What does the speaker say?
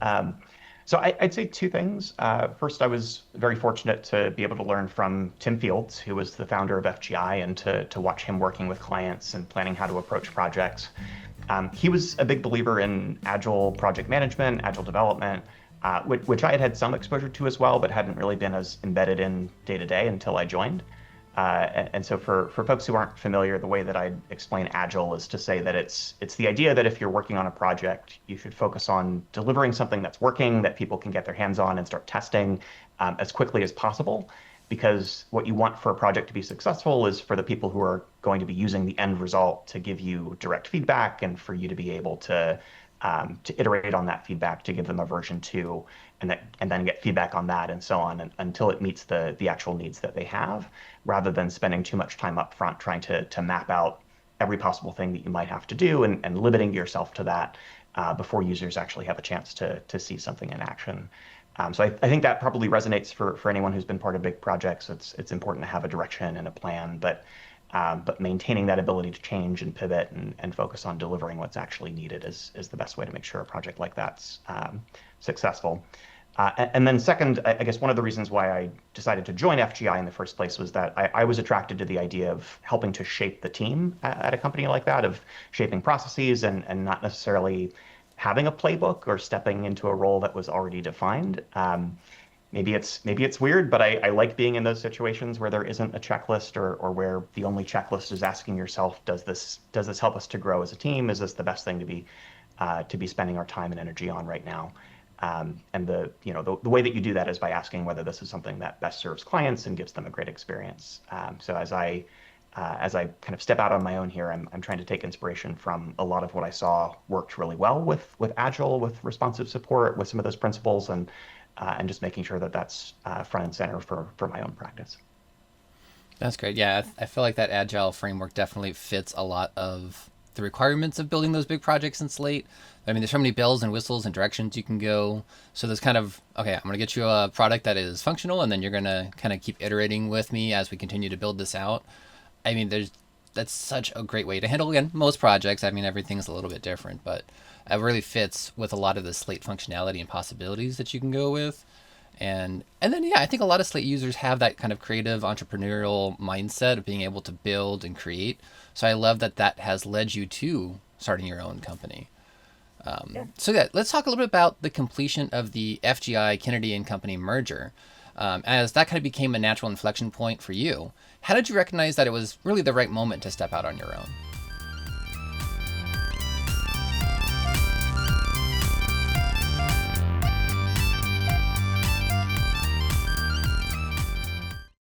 I'd say two things. First, I was very fortunate to be able to learn from Tim Fields, who was the founder of FGI, and to watch him working with clients and planning how to approach projects. He was a big believer in agile project management, agile development, which I had had some exposure to as well, but hadn't really been as embedded in day to day until I joined. And so for folks who aren't familiar, the way that I explain agile is to say that it's the idea that if you're working on a project, you should focus on delivering something that's working, that people can get their hands on and start testing as quickly as possible. Because what you want for a project to be successful is for the people who are going to be using the end result to give you direct feedback and for you to be able to iterate on that feedback, to give them a version two, and then get feedback on that and so on until it meets the actual needs that they have, rather than spending too much time up front trying to map out every possible thing that you might have to do and limiting yourself to that before users actually have a chance to see something in action. I think that probably resonates for anyone who's been part of big projects. It's important to have a direction and a plan, but maintaining that ability to change and pivot and focus on delivering what's actually needed is the best way to make sure a project like that's successful. And then second, I guess one of the reasons why I decided to join FGI in the first place was that I was attracted to the idea of helping to shape the team at a company like that, of shaping processes and not necessarily having a playbook or stepping into a role that was already defined. Maybe it's weird, but I like being in those situations where there isn't a checklist or where the only checklist is asking yourself, does this help us to grow as a team? Is this the best thing to be spending our time and energy on right now? And the way that you do that is by asking whether this is something that best serves clients and gives them a great experience. So as I kind of step out on my own here, I'm trying to take inspiration from a lot of what I saw worked really well with Agile, with responsive support, with some of those principles, and just making sure that that's front and center for my own practice. That's great. Yeah, I feel like that agile framework definitely fits a lot of the requirements of building those big projects in Slate. I mean, there's so many bells and whistles and directions you can go. So there's kind of, okay, I'm going to get you a product that is functional, and then you're going to kind of keep iterating with me as we continue to build this out. I mean, that's such a great way to handle, again, most projects. I mean, everything's a little bit different, but it really fits with a lot of the Slate functionality and possibilities that you can go with. And then, yeah, I think a lot of Slate users have that kind of creative entrepreneurial mindset of being able to build and create. So I love that has led you to starting your own company. So yeah, let's talk a little bit about the completion of the FGI Kennedy and Company merger. As that kind of became a natural inflection point for you, how did you recognize that it was really the right moment to step out on your own?